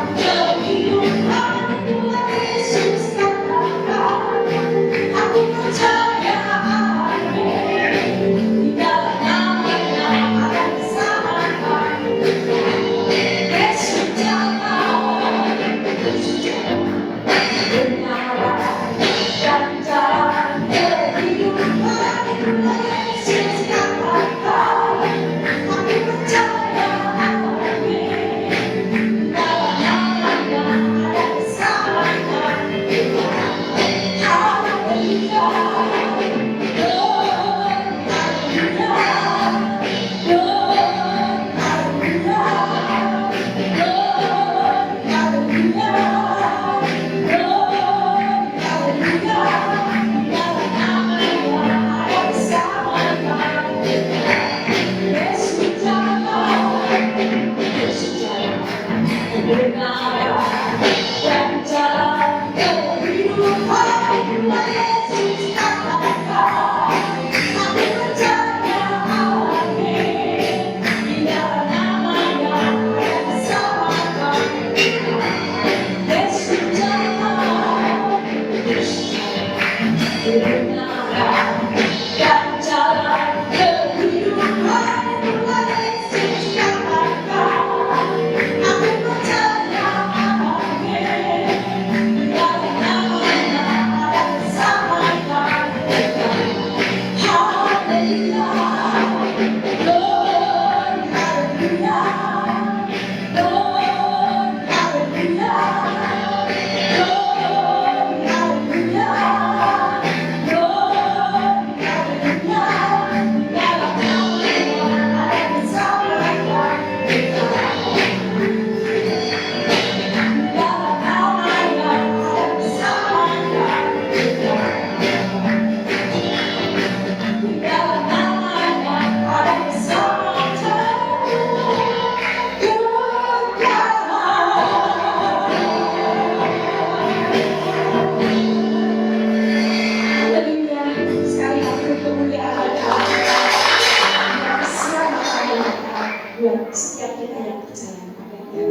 buat setiap kita yang percaya kepadanya.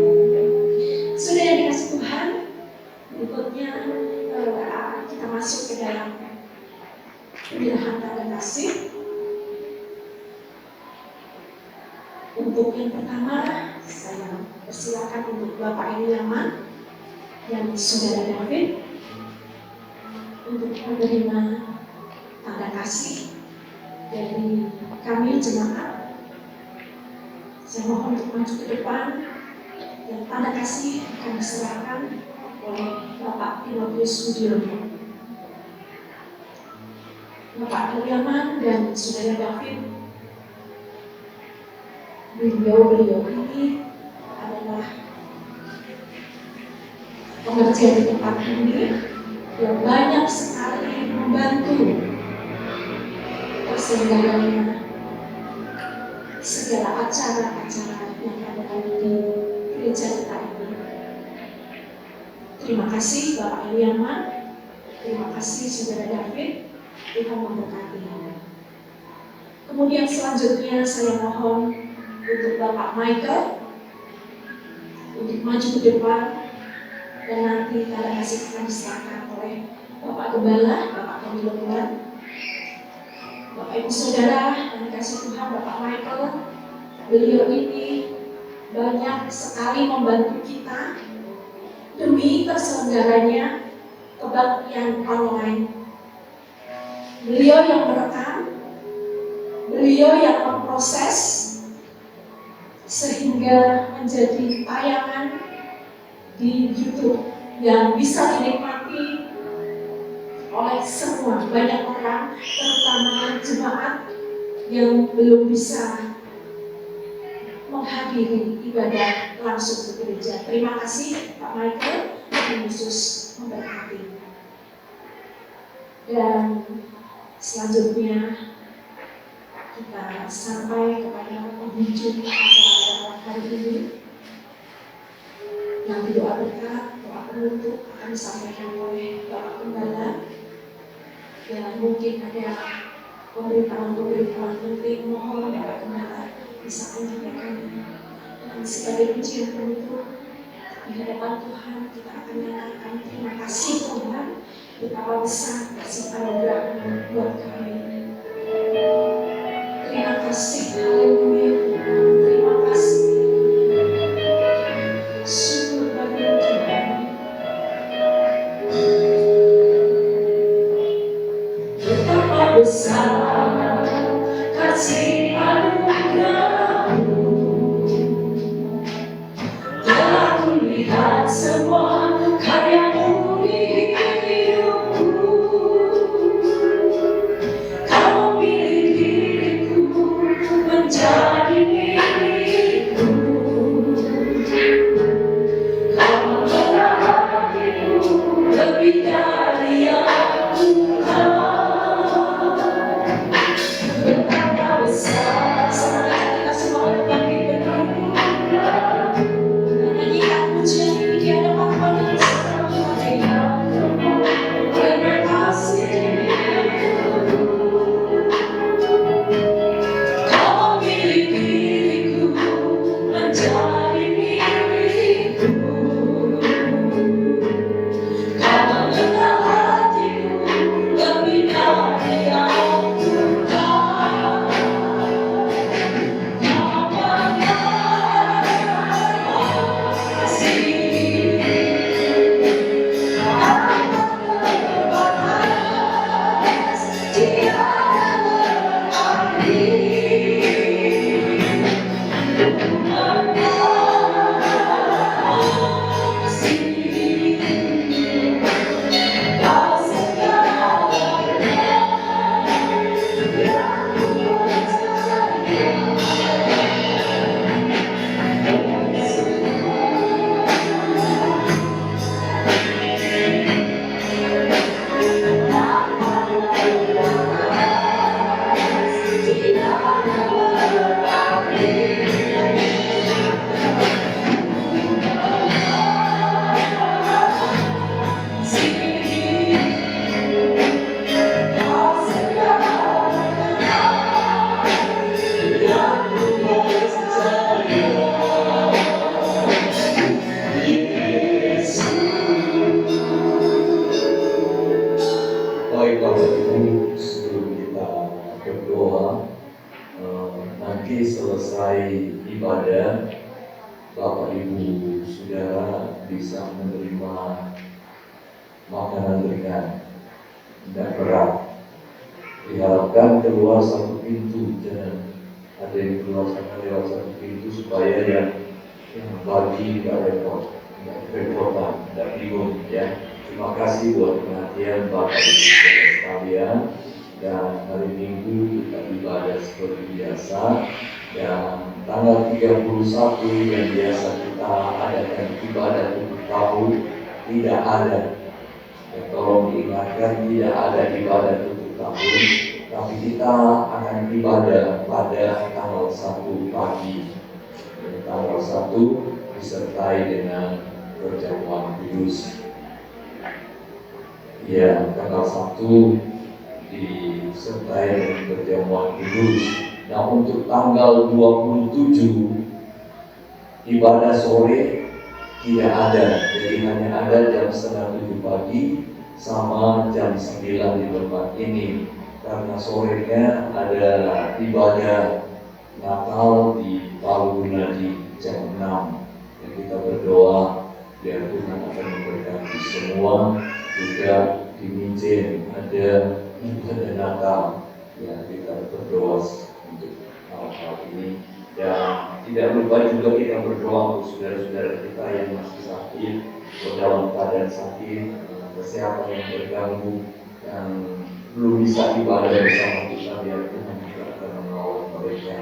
Sudah yang dikasih Tuhan, berikutnya kita masuk ke dalam pilihan tanda kasih. Untuk yang pertama, saya persilakan untuk Bapak Iliaman dan Saudara David untuk menerima tanda kasih dari kami jemaat. Saya mohon untuk maju ke depan dan tanda kasih akan diserahkan oleh Bapak Timotius Budiono. Bapak Iliaman dan Saudara David, beliau ini adalah pengerja di tempat ini yang banyak sekali membantu terselenggaranya segala acara-acara yang ada di gereja kita ini. Terima kasih Bapak Iliaman, terima kasih Saudara David, Tuhan memberkati. Kemudian selanjutnya saya mohon untuk Bapak Michael untuk maju ke depan dan nanti tanda kasih akan diserahkan oleh Bapak Gembala, Bapak Tommy Lebulan. Bapak Ibu Saudara yang dikasih Tuhan, Bapak Michael, beliau ini banyak sekali membantu kita demi terselenggaranya kebaktian online. Beliau yang merekam, beliau yang memproses sehingga menjadi tayangan di YouTube yang bisa dinikmati oleh semua banyak orang, terutama jemaat yang belum bisa menghadiri ibadah langsung ke gereja. Terima kasih Pak Michael, Tuhan Yesus memberkati. Dan selanjutnya kita sampai kepada penghujung acara hari ini. Nanti doa berkat, doa penutup akan disampaikan oleh Bapak Gembala. Dan mungkin ada pemberitahuan penting, mohon Bapak Gembala bisa menyampaikan. Dan sebagai pujian penutup di hadapan Tuhan, kita akan menyatakan terima kasih Tuhan betapa besar kasih anugerah-Mu buat kami. Terima kasih, haleluya Tuhan, terima kasih. Syukur bagi Tuhan. Betapa besar kasih anugerah-Mu, telah kulihat semua karya-Mu di hidupku. Kau pilih diriku menjadi Bapak Ibu, sebelum kita berdoa, nanti selesai ibadah, Bapak Ibu Saudara bisa menerima makanan ringan dan berat. Diharapkan keluar satu pintu, jangan ada yang keluar sana lewat satu pintu supaya yang bagi tidak repotan, tidak bingung ya. Terima kasih buat perhatian Bapak Ibu Saudara sekalian. Dan hari Minggu kita ibadah seperti biasa. Dan tanggal 31 yang biasa kita adakan ibadah tutup tahun tidak ada. Ya, tolong diingatkan, tidak ada ibadah tutup tahun, tapi kita akan ibadah pada tanggal 1 pagi. Tanggal 1 disertai dengan perjamuan kudus. Ya, tanggal 1 disertai dengan perjamuan kudus. Nah, untuk tanggal 27 ibadah sore tidak ada, jadi hanya ada jam 6:30 pagi sama jam 9 di tempat ini, karena sorenya ada ibadah Natal di Palu Gunadi jam 6. Dan kita berdoa biar Tuhan akan memberkati semua. Juga di Mijen ada ibadah Natal, ya kita berdoa untuk hal-hal ini. Dan tidak lupa juga kita berdoa untuk saudara-saudara kita yang masih sakit atau dalam keadaan sakit, kesehatan yang terganggu, yang belum bisa ibadah bersama kita, biar Tuhan juga akan menolong mereka.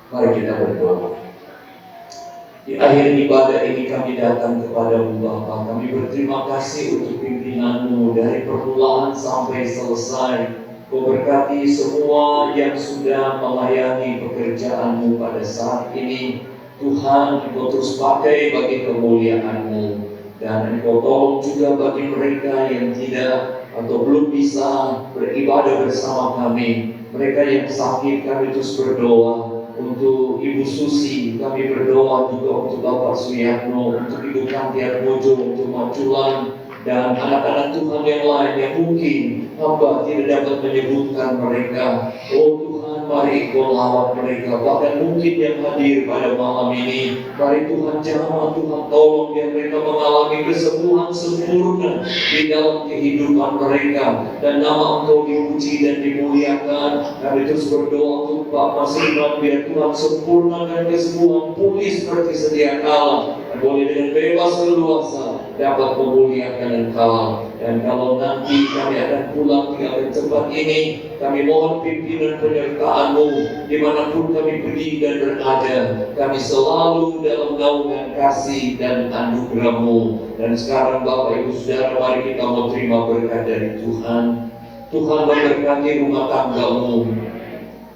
Mari kita berdoa. Di akhir ibadah ini kami datang kepada-Mu Bapa. Kami berterima kasih untuk pimpinan-Mu dari permulaan sampai selesai. Kau berkati semua yang sudah melayani pekerjaan-Mu pada saat ini. Tuhan, Engkau terus pakai bagi kemuliaan-Mu. Dan Engkau tolong juga bagi mereka yang tidak atau belum bisa beribadah bersama kami. Mereka yang sakit, kami terus berdoa. Untuk Ibu Susi, kami berdoa juga untuk Bapak Suyatno, untuk Ibu Kantian Mojo, untuk Maculan, dan anak-anak Tuhan yang lain yang mungkin hamba tidak dapat menyebutkan mereka. Oh Tuhan, mari Engkau lawat mereka, bahkan mungkin yang hadir pada malam ini. Mari Tuhan jamah, Tuhan tolong biar mereka mengalami kesembuhan sempurna di dalam kehidupan mereka, dan nama Engkau dipuji dan dimuliakan. Kami terus berdoa untuk Pak Mas Iman, biar Tuhan sempurnakan kesembuhan, pulih seperti sedia kala, dan boleh dengan bebas leluasa dapat memuliakan Engkau. Dan kalau nanti kami akan pulang tinggal di tempat ini, kami mohon pimpinan penyertaan-Mu dimanapun kami pergi dan berada. Kami selalu dalam naungan kasih dan anugerah-Mu. Dan sekarang Bapak Ibu Saudara, mari kita mau terima berkat dari Tuhan. Tuhan memberkati rumah tangga-Mu.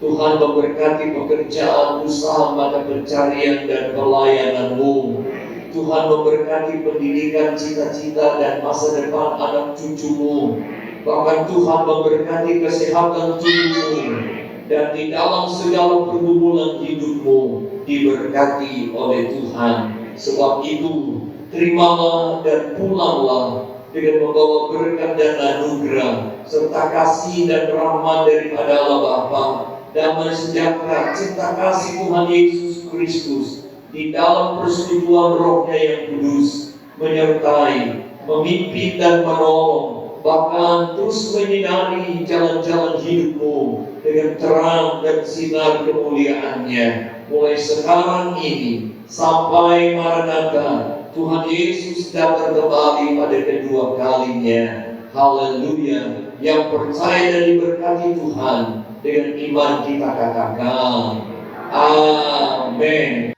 Tuhan memberkati pekerjaan, usaha, mata pencarian dan pelayanan-Mu. Tuhan memberkati pendidikan, cita-cita dan masa depan anak cucu-Mu. Bahkan Tuhan memberkati kesehatan tubuh-Mu. Dan di dalam segala pergumulan hidup-Mu diberkati oleh Tuhan. Sebab itu, terimalah dan pulanglah dengan membawa berkat dan anugerah serta kasih dan rahmat daripada Allah Bapa, damai sejahtera, cinta kasih Tuhan Yesus Kristus di dalam persekutuan Roh-Nya yang kudus menyertai, memimpin dan menolong, bahkan terus menyinari jalan-jalan hidupmu dengan terang dan sinar kemuliaan-Nya mulai sekarang ini sampai Maranatha Tuhan Yesus datang kembali pada kedua kalinya. Haleluya. Yang percaya dan diberkati Tuhan dengan iman kita katakan amin.